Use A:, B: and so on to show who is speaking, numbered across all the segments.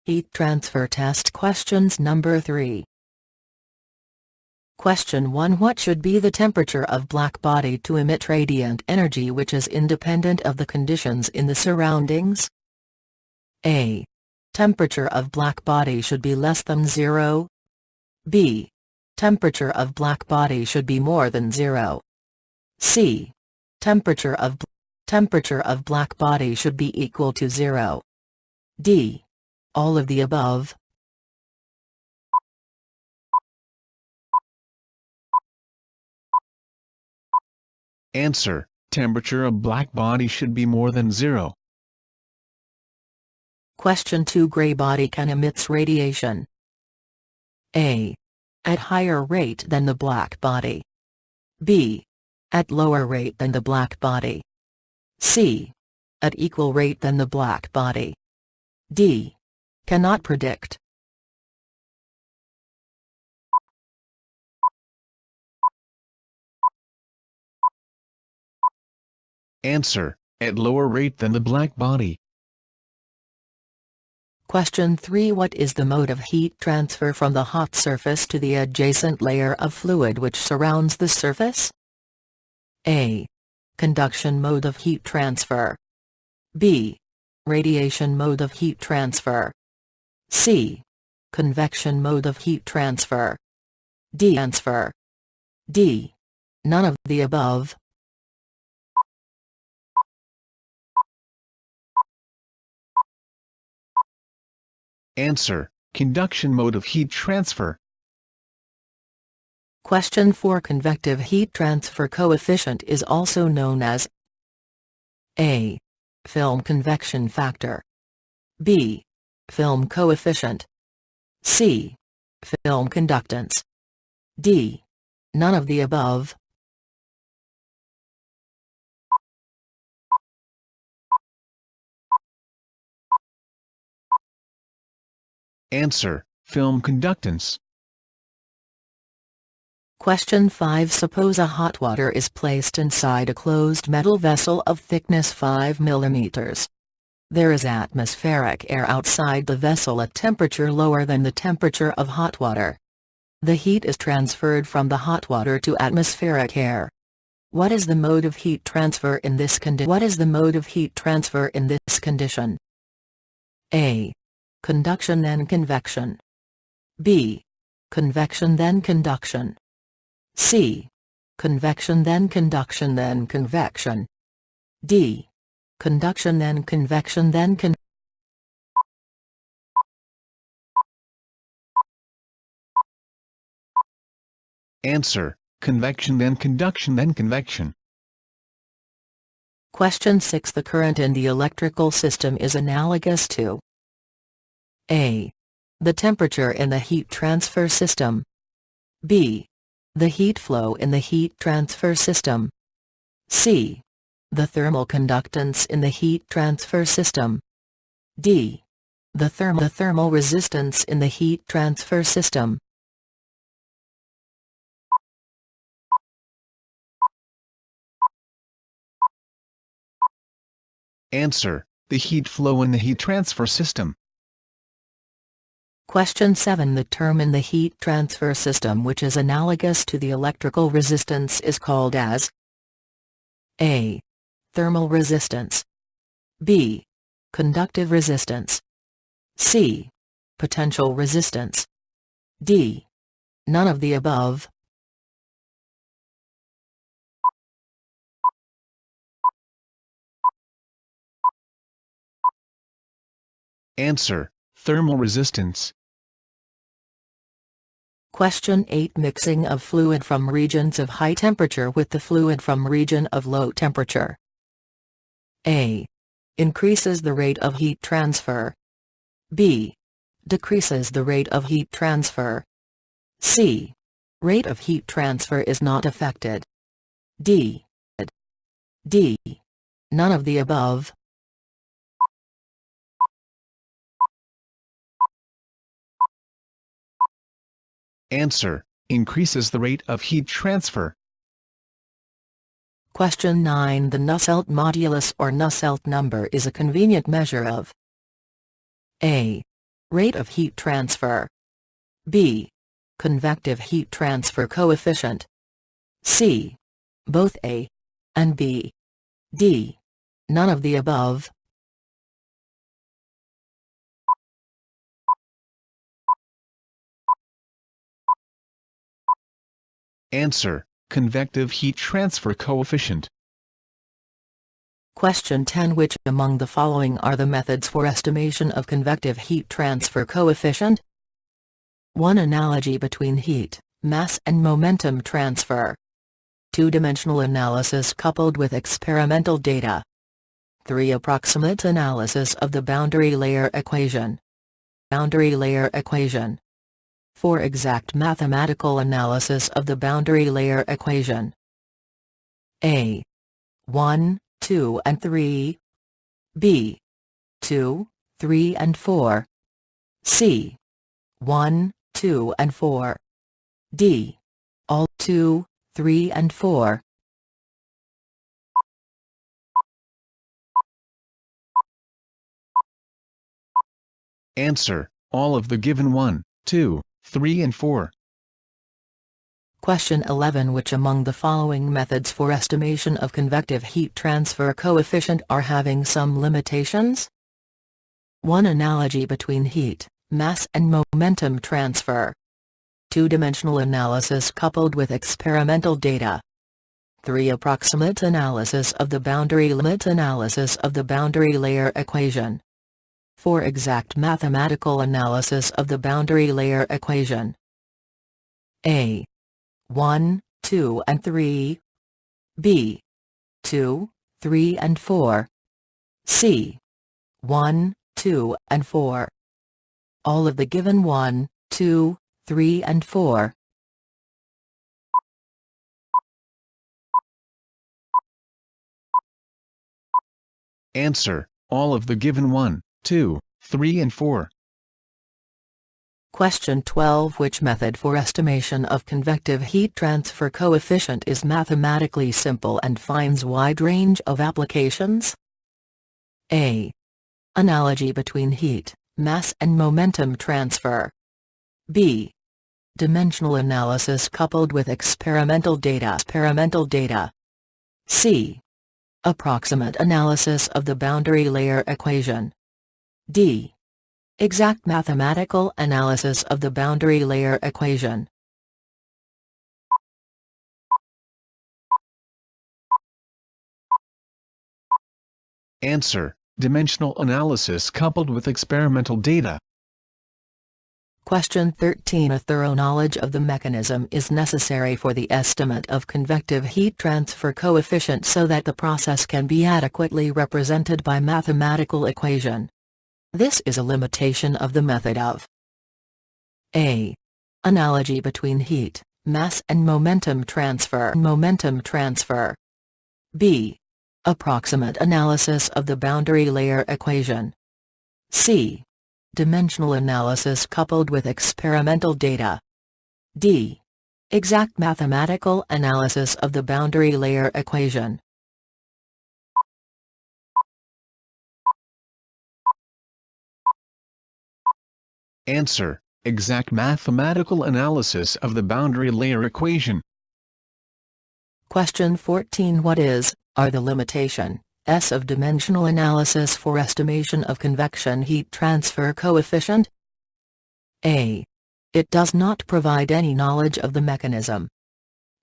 A: Heat transfer test questions number 3. Question 1. What should be the temperature of black body to emit radiant energy which is independent of the conditions in the surroundings? A. Temperature of black body should be less than 0. B. Temperature of black body should be more than 0. C. Temperature of black body should be equal to 0. D. All of the above.
B: Answer: temperature of black body should be more than 0.
A: Question 2. Gray body can emits radiation. A. At higher rate than the black body. B. At lower rate than the black body. C. At equal rate than the black body. D. Cannot predict.
B: Answer: at lower rate than the black body.
A: Question 3. What is the mode of heat transfer from the hot surface to the adjacent layer of fluid which surrounds the surface? A. Conduction mode of heat transfer. B. Radiation mode of heat transfer. C. Convection mode of heat transfer. D. Transfer. D. None of the above.
B: Answer: conduction mode of heat transfer.
A: Question 4. Convective heat transfer coefficient is also known as A. Film convection factor. B. Film coefficient. C. Film conductance. D. None of the above.
B: Answer: film conductance.
A: Question 5. Suppose a hot water is placed inside a closed metal vessel of thickness 5 mm. There is atmospheric air outside the vessel at temperature lower than the temperature of hot water. The heat is transferred from the hot water to atmospheric air. What is the mode of heat transfer in this condition? A. Conduction then convection. B. Convection then conduction. C. Convection then conduction then convection. D. Conduction then convection then
B: Answer: convection then conduction then convection.
A: Question 6. The current in the electrical system is analogous to A. The temperature in the heat transfer system. B. The heat flow in the heat transfer system. C. The thermal conductance in the heat transfer system. D. The thermal resistance in the heat transfer system.
B: Answer: the heat flow in the heat transfer system.
A: Question 7. The term in the heat transfer system which is analogous to the electrical resistance is called as A. Thermal resistance. B. Conductive resistance. C. Potential resistance. D. None of the above.
B: Answer: thermal resistance.
A: Question 8. Mixing of fluid from regions of high temperature with the fluid from region of low temperature. A. Increases the rate of heat transfer. B. Decreases the rate of heat transfer. C. Rate of heat transfer is not affected. D. None of the above.
B: Answer: increases the rate of heat transfer.
A: Question 9. The Nusselt modulus or Nusselt number is a convenient measure of A. Rate of heat transfer. B. Convective heat transfer coefficient. C. Both A and B. D. None of the above.
B: Answer: convective heat transfer coefficient.
A: Question 10. Which among the following are the methods for estimation of convective heat transfer coefficient? 1. Analogy between heat, mass and momentum transfer. 2-dimensional analysis coupled with experimental data. 3. Approximate analysis of the boundary layer equation. Boundary layer equation. 4. Exact mathematical analysis of the boundary layer equation. A. 1, 2 and 3. B. 2, 3 and 4. C. 1, 2 and 4. D. All 2, 3 and 4.
B: Answer: all of the given 1, 2, 3 and 4.
A: Question 11. Which among the following methods for estimation of convective heat transfer coefficient are having some limitations? 1. Analogy between heat, mass and momentum transfer. 2-dimensional analysis coupled with experimental data. 3. Approximate analysis of the boundary limit analysis of the boundary layer equation. 4. Exact mathematical analysis of the boundary layer equation. A. 1, 2 and 3. B. 2, 3 and 4. C. 1, 2 and 4. All of the given 1, 2, 3 and 4.
B: Answer: all of the given 1, 2, 3 and 4.
A: Question 12. Which method for estimation of convective heat transfer coefficient is mathematically simple and finds wide range of applications? A. Analogy between heat, mass and momentum transfer. B. Dimensional analysis coupled with experimental data. C. Approximate analysis of the boundary layer equation. D. Exact mathematical analysis of the boundary layer equation.
B: Answer: dimensional analysis coupled with experimental data.
A: Question 13. A thorough knowledge of the mechanism is necessary for the estimate of convective heat transfer coefficient so that the process can be adequately represented by mathematical equation. This is a limitation of the method of A. Analogy between heat, mass and momentum transfer. B. Approximate analysis of the boundary layer equation. C. Dimensional analysis coupled with experimental data. D. Exact mathematical analysis of the boundary layer equation.
B: Answer: exact mathematical analysis of the boundary layer equation.
A: Question 14. What are the limitations of dimensional analysis for estimation of convection heat transfer coefficient? A. It does not provide any knowledge of the mechanism.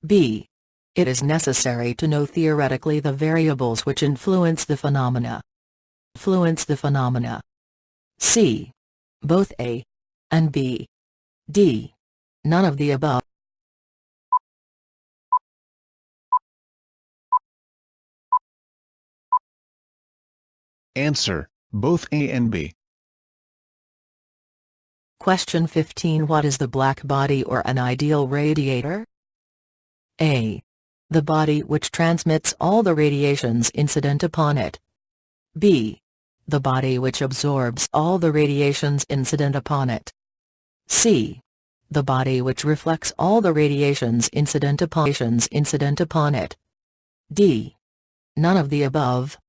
A: B. It is necessary to know theoretically the variables which influence the phenomena. C. Both A and B. D. None of the above.
B: Answer: both A and B.
A: Question 15. What is the black body or an ideal radiator? A. The body which transmits all the radiations incident upon it. B. The body which absorbs all the radiations incident upon it. C. The body which reflects all the radiations incident upon it. D. None of the above.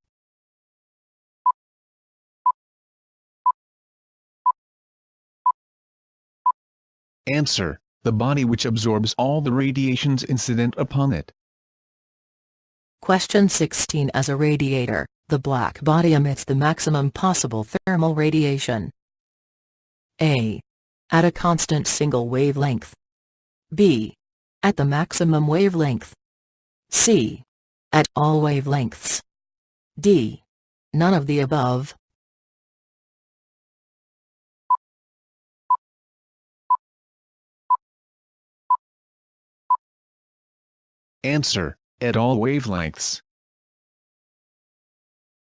B: Answer: the body which absorbs all the radiations incident upon it.
A: Question 16. As a radiator, the black body emits the maximum possible thermal radiation. A. At a constant single wavelength. B. At the maximum wavelength. C. At all wavelengths. D. None of the above.
B: Answer: at all wavelengths.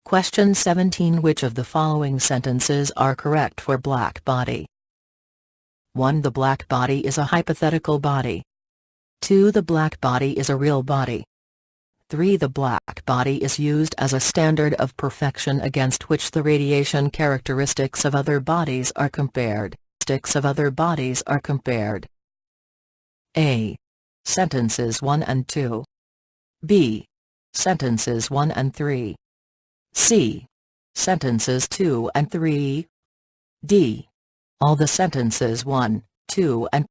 A: Question 17. Which of the following sentences are correct for black body? 1. The black body is a hypothetical body. 2. The black body is a real body. 3. The black body is used as a standard of perfection against which the radiation characteristics of other bodies are compared. A. Sentences 1 and 2. B. Sentences 1 and 3. C. Sentences 2 and 3. D. All the sentences 1, 2 and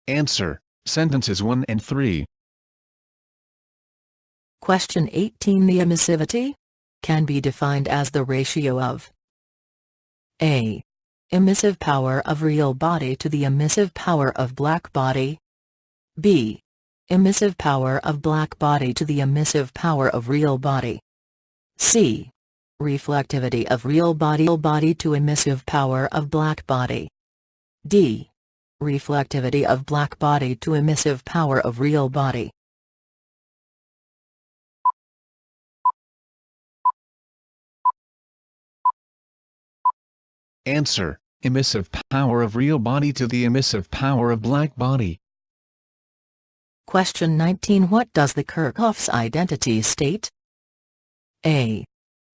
B: Answer: sentences 1 and 3.
A: Question 18. The emissivity can be defined as the ratio of A. Emissive power of real body to the emissive power of black body. B. Emissive power of black body to the emissive power of real body. C. Reflectivity of real body to emissive power of black body. D. Reflectivity of black body to emissive power of real body.
B: Answer: emissive power of real body to the emissive power of black body.
A: Question 19. What does the Kirchoff's identity state? A.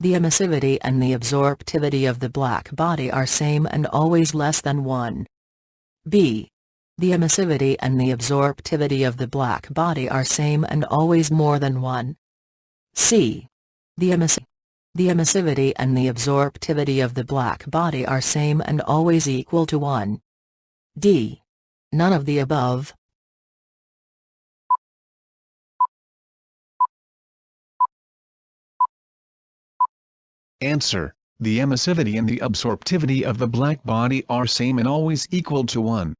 A: The emissivity and the absorptivity of the black body are same and always less than 1. B. The emissivity and the absorptivity of the black body are same and always more than 1. C. The emissivity and the absorptivity of the black body are same and always equal to 1. D. None of the above.
B: Answer: the emissivity and the absorptivity of the black body are same and always equal to 1.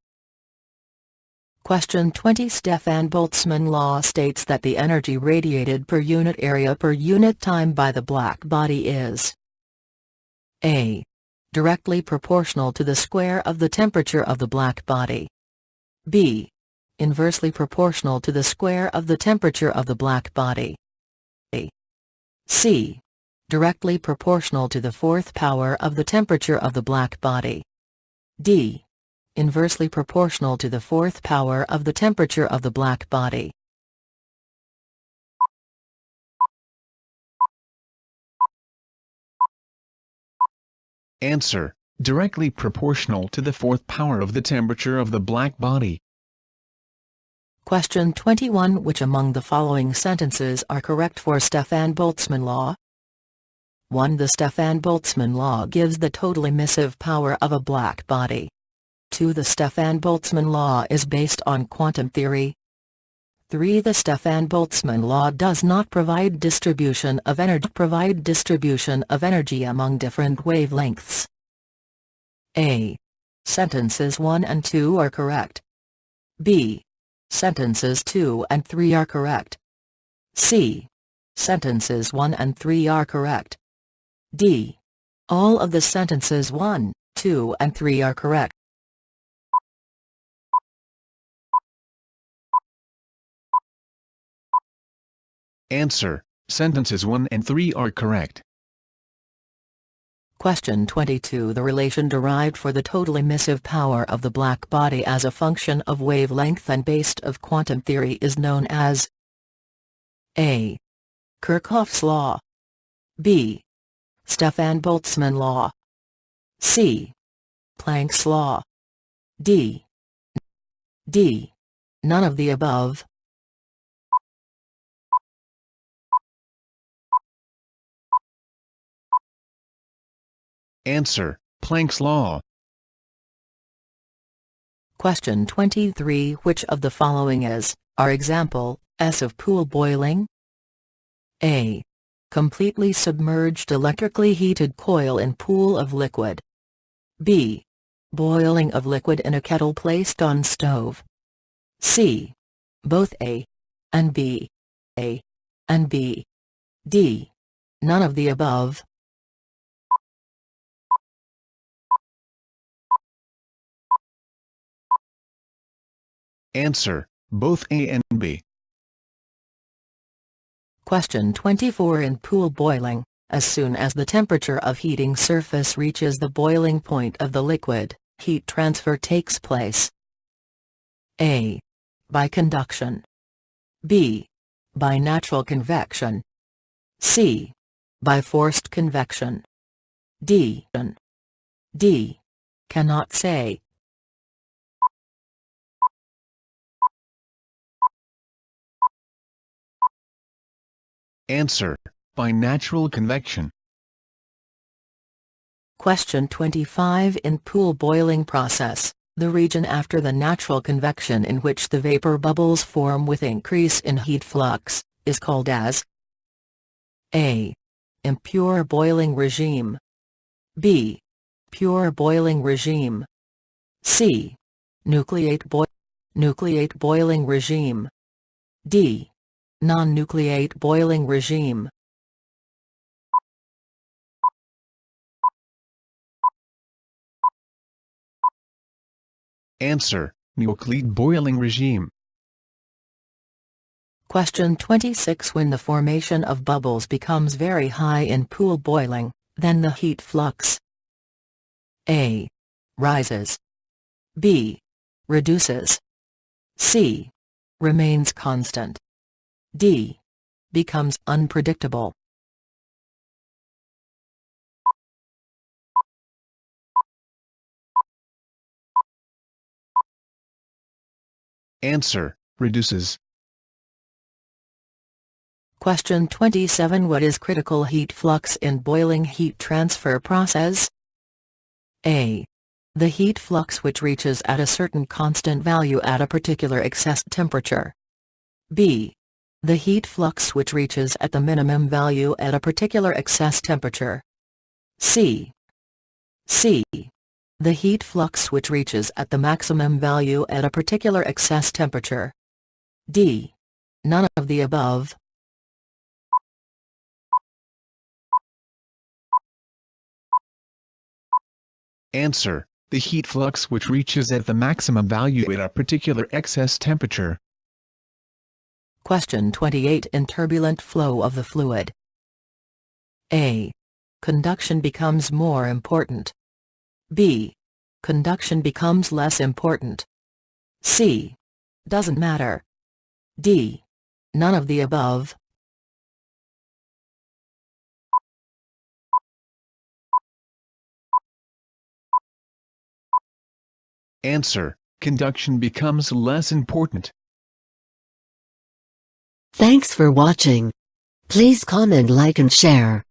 A: Question 20. Stefan-Boltzmann law states that the energy radiated per unit area per unit time by the black body is A. Directly proportional to the square of the temperature of the black body. B. Inversely proportional to the square of the temperature of the black body. C. Directly proportional to the fourth power of the temperature of the black body. D. Inversely proportional to the fourth power of the temperature of the black body.
B: Answer: directly proportional to the fourth power of the temperature of the black body.
A: Question 21. Which among the following sentences are correct for Stefan-Boltzmann law? 1. The Stefan-Boltzmann law gives the total emissive power of a black body. 2. The Stefan-Boltzmann law is based on quantum theory. 3. The Stefan-Boltzmann law does not provide distribution of energy among different wavelengths. A. Sentences 1 and 2 are correct. B. Sentences 2 and 3 are correct. C. Sentences 1 and 3 are correct. D. All of the sentences 1, 2 and 3 are correct.
B: Answer: sentences 1 and 3 are correct.
A: Question 22. The relation derived for the total emissive power of the black body as a function of wavelength and based of quantum theory is known as A. Kirchoff's law. B. Stefan-Boltzmann law. C. Planck's law. D. None of the above.
B: Answer: Planck's law.
A: Question 23. Which of the following is, our example, S of pool boiling? A. Completely submerged electrically heated coil in pool of liquid. B. Boiling of liquid in a kettle placed on stove. C. Both A and B. A and B. D. None of the above.
B: Answer: both A and B.
A: Question 24. In pool boiling, as soon as the temperature of heating surface reaches the boiling point of the liquid, heat transfer takes place. A. By conduction. B. By natural convection. C. By forced convection. D. Cannot say.
B: Answer: by natural convection.
A: Question 25. In pool boiling process, the region after the natural convection in which the vapor bubbles form with increase in heat flux, is called as A. Impure boiling regime. B. Pure boiling regime. C. Nucleate boiling regime. D. Non-nucleate boiling regime.
B: Answer: nucleate boiling regime.
A: Question 26. When the formation of bubbles becomes very high in pool boiling, then the heat flux A. rises. B. reduces. C. remains constant. D. becomes unpredictable.
B: Answer: reduces.
A: Question 27. What is critical heat flux in boiling heat transfer process? A. The heat flux which reaches at a certain constant value at a particular excess temperature. B. The heat flux which reaches at the minimum value at a particular excess temperature. C. The heat flux which reaches at the maximum value at a particular excess temperature. D. None of the above.
B: Answer: the heat flux which reaches at the maximum value at a particular excess temperature.
A: Question 28. In turbulent flow of the fluid, A. Conduction becomes more important. B. Conduction becomes less important. C. Doesn't matter. D. None of the above.
B: Answer: conduction becomes less important.
C: Thanks for watching. Please comment, like and share.